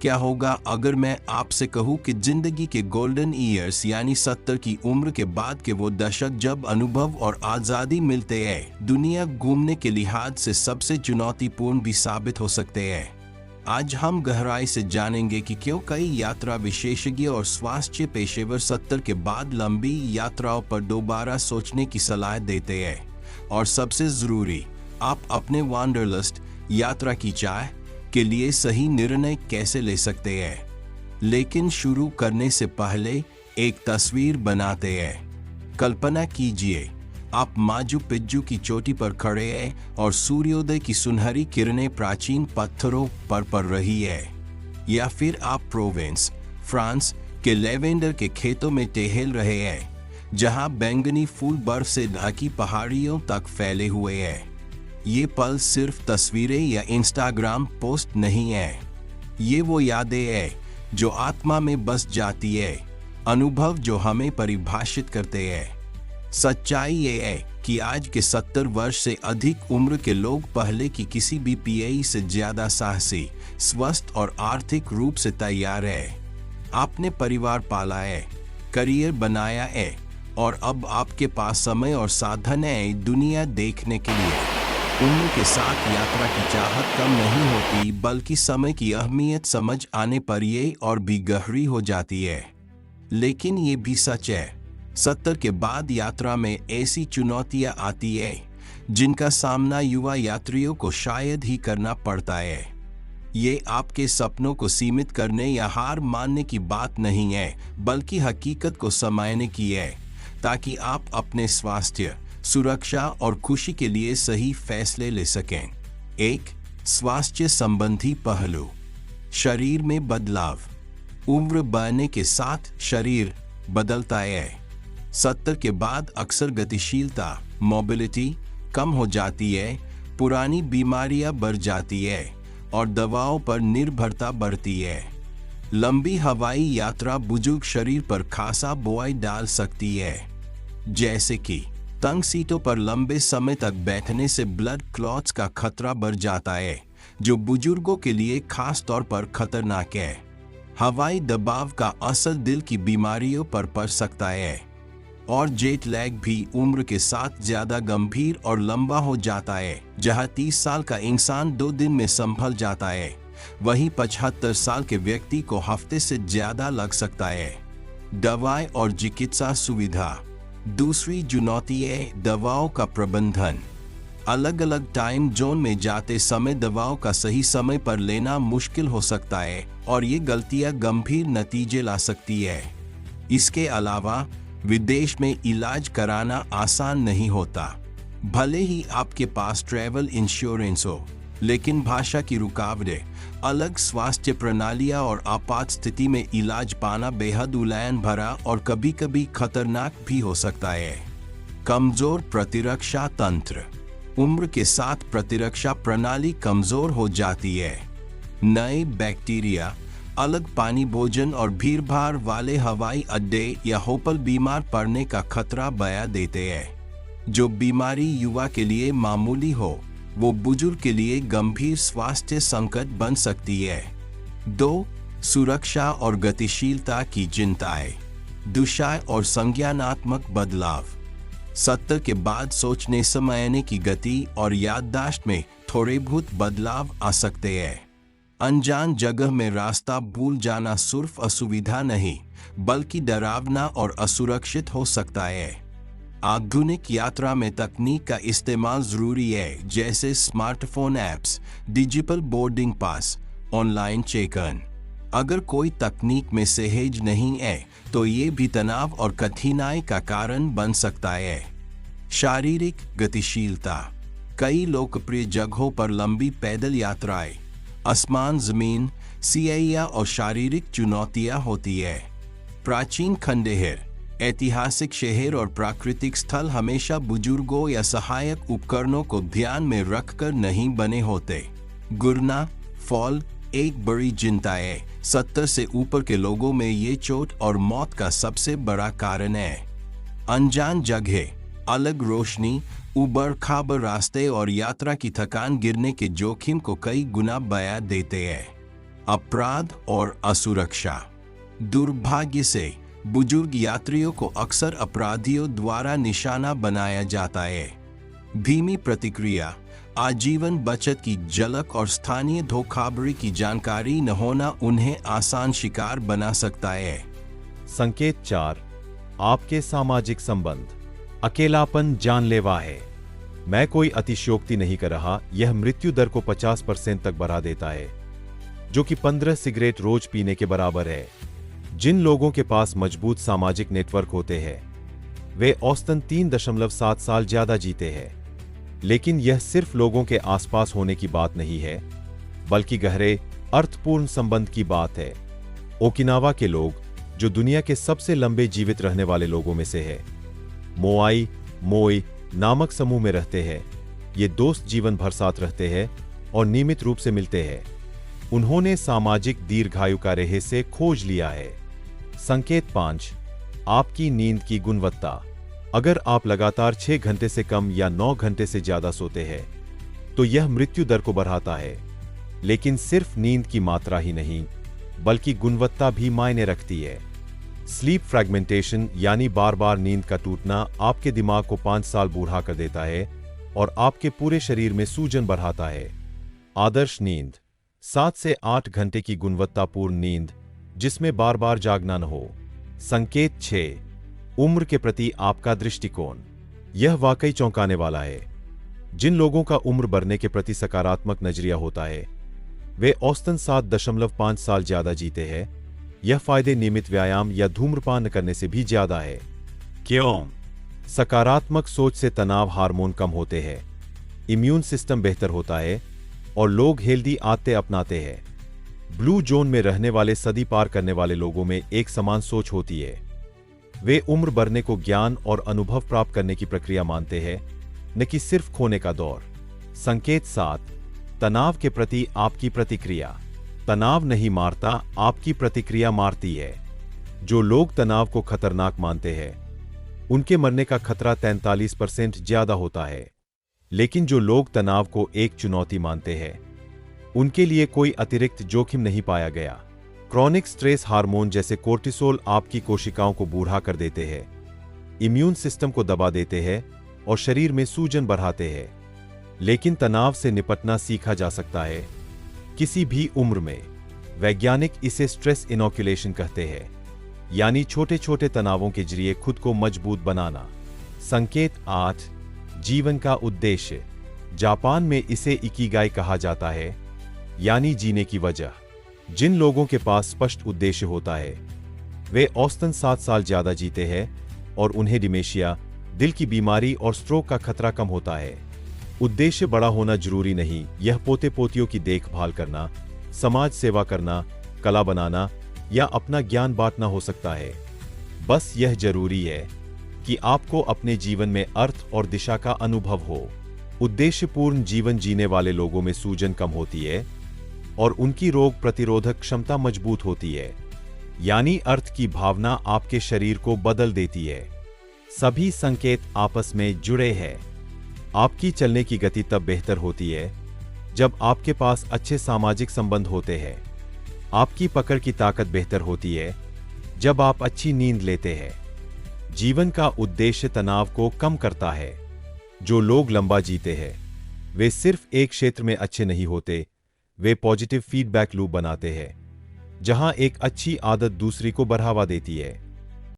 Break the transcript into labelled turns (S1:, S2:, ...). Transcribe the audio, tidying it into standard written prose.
S1: क्या होगा अगर मैं आपसे कहूं कि जिंदगी के गोल्डन ईयर्स यानी 70 की उम्र के बाद के वो दशक जब अनुभव और आज़ादी मिलते हैं, दुनिया घूमने के लिहाज से सबसे चुनौतीपूर्ण भी साबित हो सकते हैं। आज हम गहराई से जानेंगे कि क्यों कई यात्रा विशेषज्ञ और स्वास्थ्य पेशेवर 70 के बाद लंबी यात्राओं पर दोबारा सोचने की सलाह देते हैं, और सबसे ज़रूरी, आप अपने वांडरलस्ट यात्रा की चाह के लिए सही निर्णय कैसे ले सकते हैं। लेकिन शुरू करने से पहले एक तस्वीर बनाते हैं। कल्पना कीजिए, आप माचू पिच्चू की चोटी पर खड़े हैं और सूर्योदय की सुनहरी किरणें प्राचीन पत्थरों पर पड़ रही है। या फिर आप प्रोवेंस, फ्रांस के लेवेंडर के खेतों में टहल रहे हैं, जहां बैंगनी फूल बर्फ से ढकी पहाड़ियों तक फैले हुए हैं। ये पल सिर्फ तस्वीरें या इंस्टाग्राम पोस्ट नहीं है, ये वो यादें हैं जो आत्मा में बस जाती है, अनुभव जो हमें परिभाषित करते हैं। सच्चाई ये है कि आज के 70 वर्ष से अधिक उम्र के लोग पहले की किसी भी पीढ़ी से ज्यादा साहसी, स्वस्थ और आर्थिक रूप से तैयार है। आपने परिवार पाला है, करियर बनाया है, और अब आपके पास समय और साधन है दुनिया देखने के लिए। उम्र के साथ यात्रा की चाहत कम नहीं होती, बल्कि समय की अहमियत समझ आने पर ये और भी गहरी हो जाती है। लेकिन ये भी सच है, 70 के बाद यात्रा में ऐसी चुनौतियां आती है जिनका सामना युवा यात्रियों को शायद ही करना पड़ता है। ये आपके सपनों को सीमित करने या हार मानने की बात नहीं है, बल्कि हकीकत को समझने की है, ताकि आप अपने स्वास्थ्य, सुरक्षा और खुशी के लिए सही फैसले ले सकें। एक, स्वास्थ्य संबंधी पहलू। शरीर में बदलाव। उम्र बढ़ने के साथ शरीर बदलता है। 70 के बाद अक्सर गतिशीलता, मोबिलिटी कम हो जाती है, पुरानी बीमारियां बढ़ जाती है और दवाओं पर निर्भरता बढ़ती है। लंबी हवाई यात्रा बुजुर्ग शरीर पर खासा बोझ डाल सकती है, जैसे कि तंग सीटों पर लंबे समय तक बैठने से ब्लड क्लॉट्स का खतरा बढ़ जाता है, जो बुजुर्गों के लिए खास तौर पर खतरनाक है। हवाई दबाव का असर दिल की बीमारियों पर पड़ सकता है, और जेट लैग भी उम्र के साथ ज्यादा गंभीर और लंबा हो जाता है। जहां 30 साल का इंसान 2 दिन में संभल जाता है, वहीं 75 साल के व्यक्ति को हफ्ते से ज्यादा लग सकता है। दवाई और चिकित्सा सुविधा। दूसरी चुनौती है दवाओं का प्रबंधन। अलग अलग टाइम जोन में जाते समय दवाओं का सही समय पर लेना मुश्किल हो सकता है, और ये गलतियां गंभीर नतीजे ला सकती है। इसके अलावा विदेश में इलाज कराना आसान नहीं होता। भले ही आपके पास ट्रैवल इंश्योरेंस हो, लेकिन भाषा की रुकावटें, अलग स्वास्थ्य प्रणालियां और आपात स्थिति में इलाज पाना बेहद उलझन भरा और कभी कभी खतरनाक भी हो सकता है। कमजोर प्रतिरक्षा तंत्र। उम्र के साथ प्रतिरक्षा प्रणाली कमजोर हो जाती है। नए बैक्टीरिया, अलग पानी, भोजन और भीड़ भाड़ वाले हवाई अड्डे या होटल बीमार पड़ने का खतरा बढ़ा देते हैं। जो बीमारी युवा के लिए मामूली हो, वो बुजुर्ग के लिए गंभीर स्वास्थ्य संकट बन सकती है। 2. सुरक्षा और गतिशीलता की चिंताएं। दिशा और संज्ञानात्मक बदलाव। 70 के बाद सोचने समझने की गति और याददाश्त में थोड़े बहुत बदलाव आ सकते हैं। अनजान जगह में रास्ता भूल जाना सिर्फ असुविधा नहीं, बल्कि डरावना और असुरक्षित हो सकता है। आधुनिक यात्रा में तकनीक का इस्तेमाल जरूरी है, जैसे smartphone apps, digital boarding pass, online check in. अगर कोई तकनीक में सहज नहीं है, तो ये भी तनाव और कठिनाई का कारण बन सकता है। शारीरिक गतिशीलता। कई लोकप्रिय जगहों पर लंबी पैदल यात्राएं, आसमान जमीन सियाइयाँ और शारीरिक चुनौतियाँ होती है। प्राचीन खंडहर, ऐतिहासिक शहर और प्राकृतिक स्थल हमेशा बुजुर्गों या सहायक उपकरणों को ध्यान में रखकर नहीं बने होते। गिरना, फॉल एक बड़ी चिंता है। 70 से ऊपर के लोगों में ये चोट और मौत का सबसे बड़ा कारण है। अनजान जगह, अलग रोशनी, उबड़ खाबड़ रास्ते और यात्रा की थकान गिरने के जोखिम को कई गुना बढ़ा देते हैं। अपराध और असुरक्षा। दुर्भाग्य से बुजुर्ग यात्रियों को अक्सर अपराधियों द्वारा निशाना बनाया जाता है। धीमी प्रतिक्रिया, आजीवन बचत की झलक और स्थानीय धोखाधड़ी की जानकारी न होना उन्हें आसान शिकार बना सकता है।
S2: संकेत 4, आपके सामाजिक संबंध। अकेलापन जानलेवा है। मैं कोई अतिशयोक्ति नहीं कर रहा, यह मृत्यु दर को 50% तक बढ़ा देता है, जो कि 15 सिगरेट रोज पीने के बराबर है। जिन लोगों के पास मजबूत सामाजिक नेटवर्क होते हैं वे औसतन 3.7 साल ज्यादा जीते हैं। लेकिन यह सिर्फ लोगों के आसपास होने की बात नहीं है, बल्कि गहरे अर्थपूर्ण संबंध की बात है। ओकिनावा के लोग, जो दुनिया के सबसे लंबे जीवित रहने वाले लोगों में से है, मोआई मोई नामक समूह में रहते हैं। ये दोस्त जीवन भर साथ रहते हैं और नियमित रूप से मिलते हैं। उन्होंने सामाजिक दीर्घायु का रहस्य खोज लिया है। संकेत 5, आपकी नींद की गुणवत्ता। अगर आप लगातार 6 घंटे से कम या 9 घंटे से ज्यादा सोते हैं तो यह मृत्यु दर को बढ़ाता है। लेकिन सिर्फ नींद की मात्रा ही नहीं, बल्कि गुणवत्ता भी मायने रखती है। स्लीप फ्रैगमेंटेशन यानी बार बार नींद का टूटना आपके दिमाग को 5 साल बूढ़ा कर देता है और आपके पूरे शरीर में सूजन बढ़ाता है। आदर्श नींद 7 से 8 घंटे की गुणवत्तापूर्ण नींद जिसमें बार बार जागना न हो। संकेत 6, उम्र के प्रति आपका दृष्टिकोण। यह वाकई चौंकाने वाला है। जिन लोगों का उम्र बढ़ने के प्रति सकारात्मक नजरिया होता है वे औसतन 7.5 साल ज्यादा जीते हैं। यह फायदे नियमित व्यायाम या धूम्रपान करने से भी ज्यादा है। क्यों? सकारात्मक सोच से तनाव हार्मोन कम होते हैं, इम्यून सिस्टम बेहतर होता है और लोग हेल्दी आदतें अपनाते हैं। ब्लू जोन में रहने वाले सदी पार करने वाले लोगों में एक समान सोच होती है। वे उम्र बढ़ने को ज्ञान और अनुभव प्राप्त करने की प्रक्रिया मानते हैं, न कि सिर्फ खोने का दौर। संकेत 7, तनाव के प्रति आपकी प्रतिक्रिया। तनाव नहीं मारता, आपकी प्रतिक्रिया मारती है। जो लोग तनाव को खतरनाक मानते हैं उनके मरने का खतरा 43% ज्यादा होता है। लेकिन जो लोग तनाव को एक चुनौती मानते हैं उनके लिए कोई अतिरिक्त जोखिम नहीं पाया गया। क्रॉनिक स्ट्रेस हार्मोन जैसे कोर्टिसोल आपकी कोशिकाओं को बूढ़ा कर देते हैं, इम्यून सिस्टम को दबा देते हैं और शरीर में सूजन बढ़ाते हैं। लेकिन तनाव से निपटना सीखा जा सकता है, किसी भी उम्र में। वैज्ञानिक इसे स्ट्रेस इनोक्यूलेशन कहते हैं, यानी छोटे छोटे तनावों के जरिए खुद को मजबूत बनाना। संकेत 8, जीवन का उद्देश्य। जापान में इसे इकिगाई कहा जाता है, यानी जीने की वजह। जिन लोगों के पास स्पष्ट उद्देश्य होता है वे औसतन 7 साल ज्यादा जीते हैं और उन्हें डिमेंशिया, दिल की बीमारी और स्ट्रोक का खतरा कम होता है। उद्देश्य बड़ा होना जरूरी नहीं, यह पोते पोतियों की देखभाल करना, समाज सेवा करना, कला बनाना या अपना ज्ञान बांटना हो सकता है। बस यह जरूरी है कि आपको अपने जीवन में अर्थ और दिशा का अनुभव हो। उद्देश्यपूर्ण जीवन जीने वाले लोगों में सूजन कम होती है और उनकी रोग प्रतिरोधक क्षमता मजबूत होती है, यानी अर्थ की भावना आपके शरीर को बदल देती है। सभी संकेत आपस में जुड़े हैं। आपकी चलने की गति तब बेहतर होती है जब आपके पास अच्छे सामाजिक संबंध होते हैं। आपकी पकड़ की ताकत बेहतर होती है जब आप अच्छी नींद लेते हैं। जीवन का उद्देश्य तनाव को कम करता है। जो लोग लंबा जीते हैं वे सिर्फ एक क्षेत्र में अच्छे नहीं होते, वे पॉजिटिव फीडबैक लूप बनाते हैं, जहां एक अच्छी आदत दूसरी को बढ़ावा देती है।